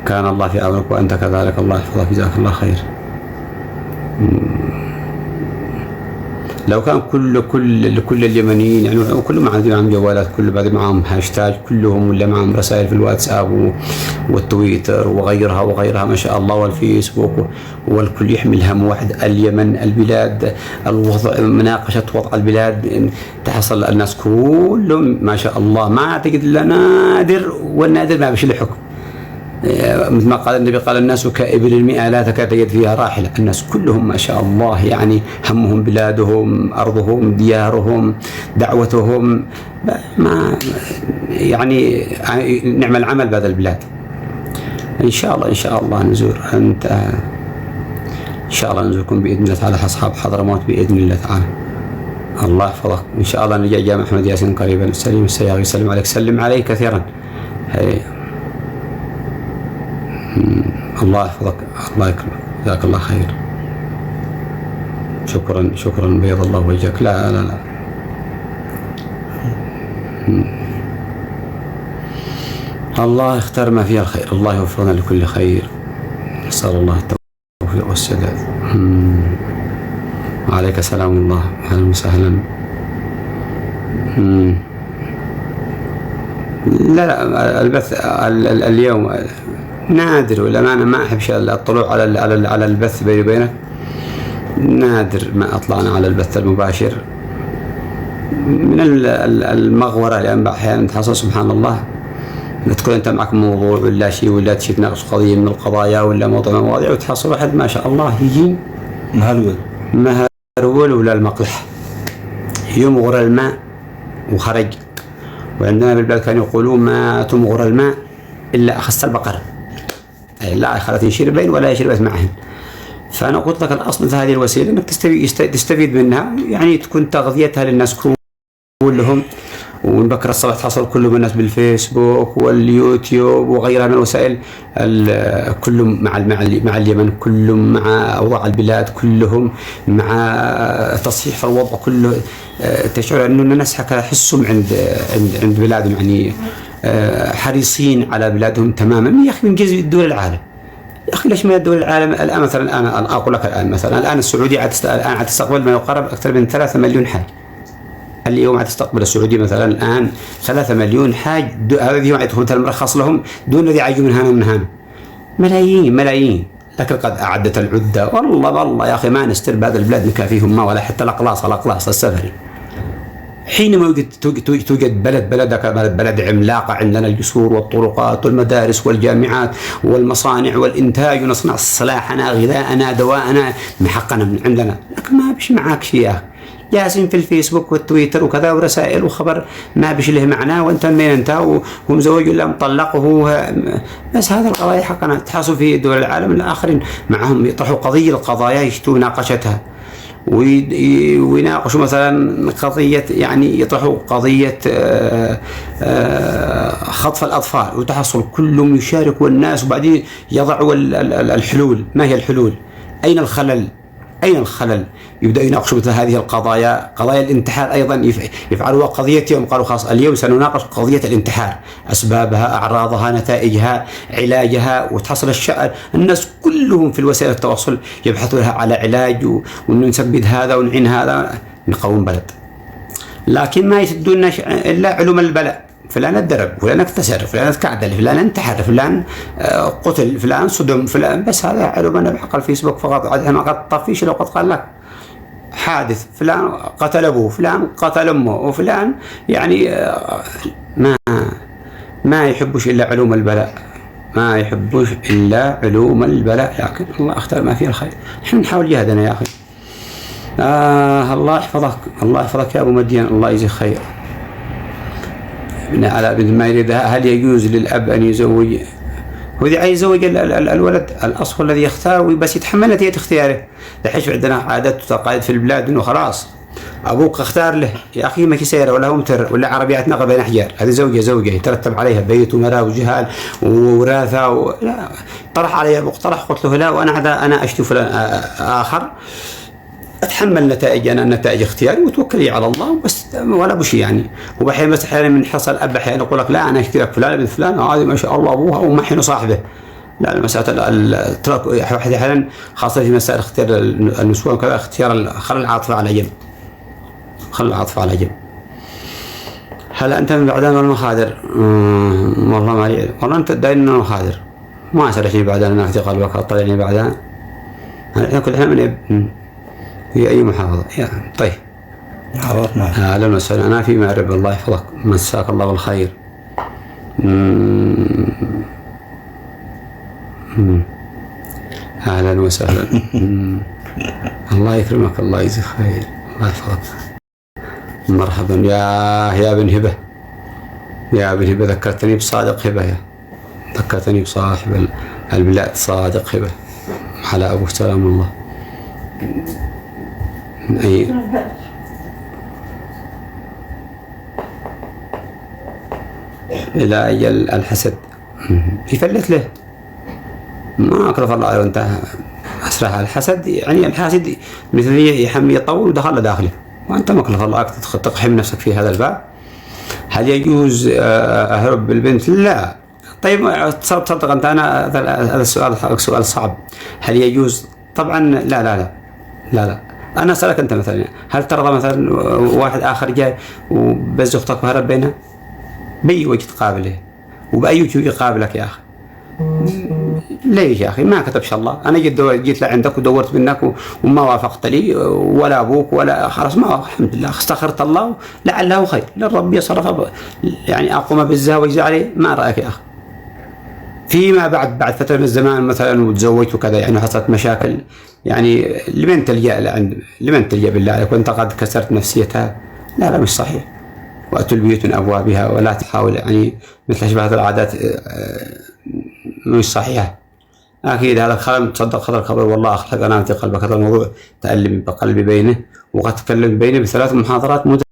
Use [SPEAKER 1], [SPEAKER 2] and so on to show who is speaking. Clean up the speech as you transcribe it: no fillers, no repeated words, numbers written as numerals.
[SPEAKER 1] كان الله في عونك وأنت كذلك، الله يحفظك، جزاك الله خير. لو كان كل اليمنيين يعني كلهم معهم جوالات، كل بعض معهم هاشتاج كلهم، ولا معهم رسائل في الواتساب والتويتر وغيرها ما شاء الله، والفيسبوك، والكل يحمل هم واحد، اليمن، البلاد، الوضع، مناقشة وضع البلاد، تحصل الناس كلهم ما شاء الله، ما تجد إلا نادر، والنادر ما بشي له حكم. مثل ما قال النبي، قال الناس كإبل المئة لا تكاد تجد فيها راحلة. الناس كلهم ما شاء الله يعني همهم بلادهم، أرضهم، ديارهم، دعوتهم، ما يعني نعمل عمل بهذا البلاد. إن شاء الله نزور أنت، إن شاء الله نزوركم بإذن الله تعالى، أصحاب حضرموت بإذن الله تعالى. الله يحفظك. إن شاء الله نجي جامع أحمد ياسين قريبا. سليم السياغي يسلم عليك، سلم علي كثيرا. الله يحفظك، الله يكرمك، جزاك الله خير. شكرا بيض الله وجهك. لا الله يختار ما فيها الخير، الله يوفقنا لكل خير، نسأل الله التوفيق والسداد. وعليك سلام الله، أهلا وسهلا. لا البث اليوم نادر، والأمانة ما أحبش الطلوع على البث بيني وبينك، نادر ما أطلعنا على البث المباشر من المغورة، لأن أحيانا تحصل سبحان الله تكون أنت معك موضوع ولا شيء، ولا تشي تناقش قضية من القضايا ولا موضوع من المواضيع، وتحصل واحد ما شاء الله يجي مهرول ولا المقلح يمغر الماء وخرج. وعندنا بالبلاد كانوا يقولون ما تمغر الماء إلا أخذت البقرة، أي لا خلت يشربين ولا يشربت معهن. فأنا قلت لك الأصل في هذه الوسيلة أنك تستفيد منها، يعني تكون تغذيتها للناس كلهم. ومن بكرة الصباح تحصل كلهم الناس بالفيسبوك واليوتيوب وغيرها من الوسائل، كلهم مع اليمن، كلهم مع أوضاع البلاد، كلهم مع تصحيح في الوضع كله. تشعر أنه الناس حسهم عند بلادهم، يعني حريصين على بلادهم تماما. يا أخي من جزء دول العالم، يا أخي ليش من دول العالم الآن مثلا، أنا أقول لك الآن السعودية الآن تستقبل ما يقارب أكثر من 3 مليون حاج. اليوم تستقبل السعودية مثلا الآن 3 مليون حاج، هذه يدخلون المرخص لهم دون الذي يعيشوا من هنا ملايين. لكن قد أعدت العدة، والله يا أخي ما نستر بهذا البلاد نكافيهم ما، ولا حتى الأقلاص السفري. حينما توجد بلد عملاقة، عندنا الجسور والطرقات والمدارس والجامعات والمصانع والإنتاج، ونصنع سلاحنا، غذاءنا، دواءنا، من حقنا من عندنا. لكن ما بش معاك شيء يا أخي، جالسين في الفيسبوك والتويتر وكذا، ورسائل وخبر ما بش له معنى، وانت من انت وهو مزوج ولا مطلق، وهو بس هذا القضايا حقنا. تحصل في دول العالم الآخرين معهم يطرحوا القضايا يشتوا مناقشتها، ويناقشوا مثلا قضية، يعني يطرحوا قضية خطف الأطفال، وتحصل كلهم يشاركوا الناس، وبعدين يضعوا الحلول. ما هي الحلول؟ أين الخلل؟ يبدأ يناقشوا مثل هذه القضايا. قضايا الانتحار أيضا يفعلوا قضية يوم، قالوا خلاص اليوم سنناقش قضية الانتحار، أسبابها، أعراضها، نتائجها، علاجها. وتحصل الناس كلهم في وسائل التواصل يبحثوا لها على علاج، وأنه نثبت هذا ونعين هذا، نقوم بلد. لكن ما يسدون إلا علوم البلاء، فلان اتضرب، فلان اكتسر، فلان اتكعدل، فلان انتحر، فلان قتل، فلان صدم، فلان. بس هذا علومنا بحق الفيسبوك فقط. عاد ما قد طفيش لو قد قال لك حادث، فلان قتل ابوه، فلان قتل امه، وفلان يعني ما يحبوش الا علوم البلاء، ما يحبوش الا علوم البلاء. لكن الله اختار ما فيه الخير، احنا نحاول جهدنا يا اخي. الله يحفظك يا ابو مدين، الله يجزيك خير. على بنت ما يريدها، هل يجوز للأب أن يزوج؟ هو إذا يزوج الولد الأصل الذي يختار، بس يتحمل نتيجة اختياره. لحيش عندنا عادات وتقاليد في البلاد إنه خلاص أبوك اختار له، يا أخي ما كسيرة ولا ممتر ولا عربيات نقل بين أحجار، هذه زوجة يترتب عليها بيت ومرأة وجهال ووراثة لا، طرح علي أبوك طرح، قلت له لا، وأنا أشتو فلان آخر، اتحمل نتائج اختياري وتوكلي على الله بس، ولا بشي يعني. وبحين بس احيانا من حصل الاب احيانا يقول لك لا انا اشترك فلان بنت فلان هذه ما شاء الله ابوها وما حين صاحبه، لا مسألة الترك واحد أحيانا خاصة في مسائل اختيار النسوان كذا اختيار خلى العاطفة على جنب، خلى العاطفة على جنب. هل أنت من بعدان ولا مخادر؟ والله ما لي، والله أنت داين إنه مخادر، ما أسألني بعدان أنا أختي قلبك أطلعني بعدان. أنا كل إحنا من في أي محافظة طيب
[SPEAKER 2] عرفنا.
[SPEAKER 1] أهلا وسهلا. أنا في مأرب، الله يحفظك، مساك الله بالخير. أهلا وسهلا. الله يكرمك، الله يجزيك خير، الله يحفظك. مرحبا يا بن هبة، يا بن هبة ذكرتني بصادق هبة، ذكرتني بصاحب البلاد صادق هبة على أبو سلام الله. أي إلى أجل الحسد يفلت له، ما أكرف الله وانت أسرح الحسد. يعني الحاسد مثل يحمي يطول ودخل داخله، وأنت ما أكرف الله تقحم نفسك في هذا الباب. هل يجوز أهرب بالبنت؟ لا. طيب تصدق أنت، أنا هذا السؤال صعب. هل يجوز؟ طبعا لا لا لا لا لا. أنا أسألك أنت مثلا، هل ترضى مثلا واحد آخر جاي وبز أختك وهرب بينها؟ بأي وجه تقابله وبأي وجه يقابلك يا أخي؟ ليش يا أخي؟ ما كتبش الله. أنا جيت لعندك ودورت منك وما وافقت لي، ولا أبوك ولا خلاص، ما الحمد لله استخرت الله لعله خير للرب يصرف، يعني أقوم بالزها ويجزي عليه. ما رأيك يا أخي؟ فيما بعد فترة من الزمان مثلا وتزوجت وكذا، يعني حصلت مشاكل، يعني لمن تلجأ بالله عليك وأنت قد كسرت نفسيتها؟ لا مش صحيح. وأتوا البيوت من أبوابها، ولا تحاول يعني مثل أشبه العادات مش صحيحة. أكيد هذا الكلام تصدق هذا الخبر، والله أخلق أنا في قلبك. هذا الموضوع تألم بقلبي بينه، وقد تكلم بينه ب3 محاضرات